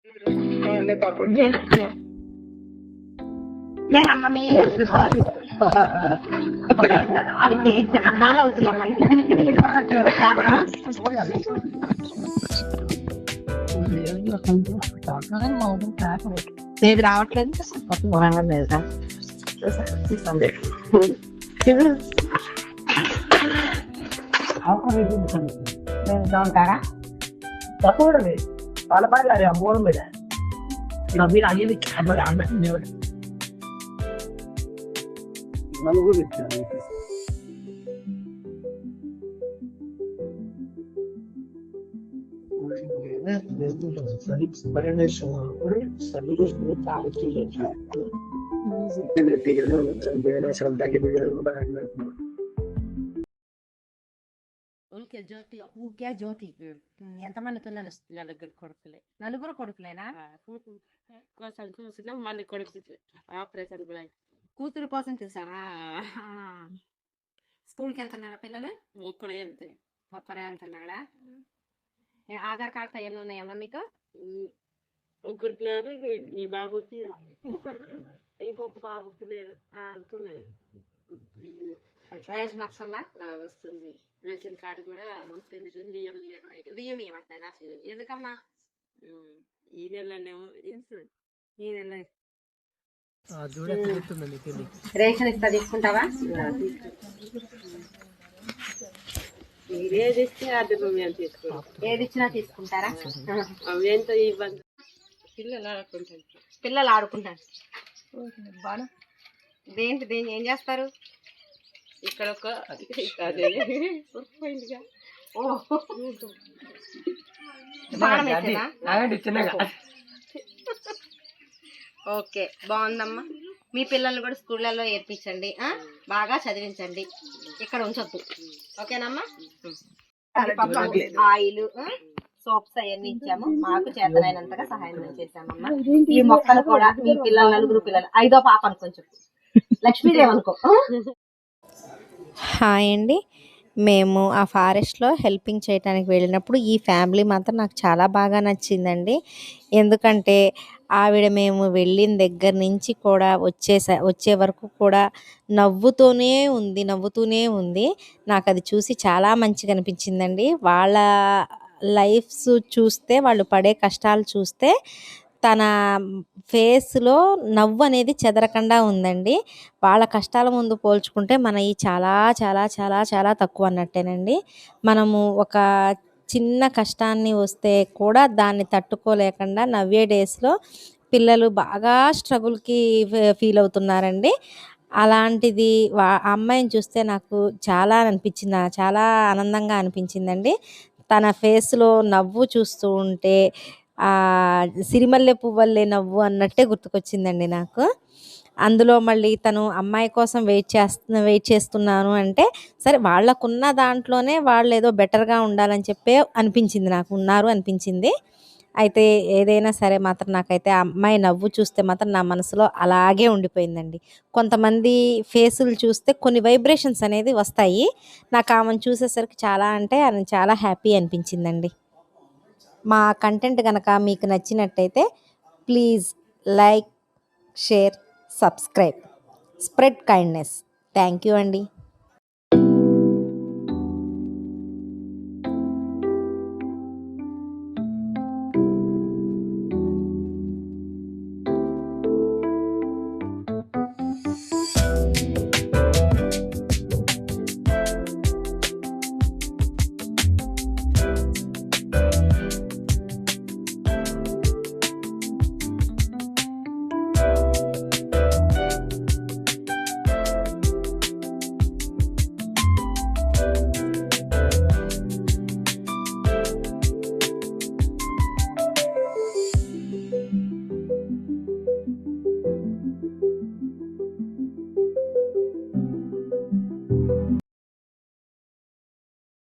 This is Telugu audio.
Ne papo niente. Mamma mia, నేను రావట్లేదు లేదా ఉంటారా తక్కువ వాళ్ళ పని మూలం మీద ఇలా మీరు అయ్యేది నలుగురు ఇచ్చారు ఊరికే జ్యోతి ఊరికే జ్యోతి ఎంతమందితో నలుగురు కొడుకులేనా కోసం చూసినా మళ్ళీ కొడుకు ఆపరేషన్ కూతురు కోసం చూసావా స్కూల్కి వెళ్తున్నారా పిల్లలు ముక్కలు వెళ్తే ఒక్కరే వెళ్తున్నాడా ఆధార్ కార్డు ఎన్ని ఉన్నాయమ్మా మీకు ముగ్గురు ఈ బాబుకి ఇంకొక బాబుకి లేదు ఆడుతున్నాయి రేషన్ వస్తుందా వస్తుంది రేషన్ కార్డు కూడా బియ్యం ఏమంటారా ఎందుకమ్మా ఈ నెలనేమో ఈ నెల రేషన్ ఇస్తా తీసుకుంటావా ఏది ఇస్తే అది మేము తీసుకుంటాం ఏది ఇచ్చినా తీసుకుంటారా అవి ఎంత ఇబ్బంది పిల్లలు ఆడుకుంటారు బాను దేంటి ఏం చేస్తారు ఇక్కడ ఒక ఓకే బాగుందమ్మా మీ పిల్లల్ని కూడా స్కూళ్ళల్లో ఏర్పించండి బాగా చదివించండి ఇక్కడ ఉంచొద్దు ఓకేనమ్మా ఆయిల్ సోప్స్ అవన్నీ ఇచ్చాము మాకు చేతనైనంతగా సహాయం చేసామమ్మా ఈ మొక్కలు కూడా మీ పిల్లలు నలుగురు పిల్లలు 5వ పాపను కొంచెం లక్ష్మీదేవి అనుకో హాయ్ అండి మేము ఆ ఫారెస్ట్లో హెల్పింగ్ చేయడానికి వెళ్ళినప్పుడు ఈ ఫ్యామిలీ మాత్రం నాకు చాలా బాగా నచ్చిందండి ఎందుకంటే ఆవిడ మేము వెళ్ళిన దగ్గర నుంచి కూడా వచ్చే వరకు కూడా నవ్వుతూనే ఉంది నాకు అది చూసి చాలా మంచిగా అనిపించిందండి వాళ్ళ లైఫ్స్ చూస్తే వాళ్ళు పడే కష్టాలు చూస్తే తన ఫేస్లో నవ్వు అనేది చెదరకుండా ఉందండి వాళ్ళ కష్టాల ముందు పోల్చుకుంటే మనవి చాలా చాలా చాలా చాలా తక్కువ అన్నట్టేనండి మనము ఒక చిన్న కష్టాన్ని వస్తే కూడా దాన్ని తట్టుకోలేకుండా నవ్వే డేస్లో పిల్లలు బాగా స్ట్రగుల్కి ఫీల్ అవుతున్నారండి అలాంటిది అమ్మాయిని చూస్తే నాకు చాలా చాలా ఆనందంగా అనిపించిందండి తన ఫేస్లో నవ్వు చూస్తూ ఉంటే సిరిమల్లె పువ్వల్లే నవ్వు అన్నట్టే గుర్తుకొచ్చిందండి నాకు అందులో మళ్ళీ తను అమ్మాయి కోసం వెయిట్ చేస్తున్నాను అంటే సరే వాళ్ళకున్న దాంట్లోనే వాళ్ళు ఏదో బెటర్గా ఉండాలని చెప్పే అనిపించింది నాకు ఉన్నారు అనిపించింది అయితే ఏదైనా సరే మాత్రం నాకైతే ఆ అమ్మాయి నవ్వు చూస్తే మాత్రం నా మనసులో అలాగే ఉండిపోయిందండి కొంతమంది ఫేసులు చూస్తే కొన్ని వైబ్రేషన్స్ అనేది వస్తాయి నాకు ఆమెను చూసేసరికి చాలా హ్యాపీ అనిపించిందండి మా కంటెంట్ కనుక మీకు నచ్చినట్టయితే please like share subscribe spread kindness thank you అండి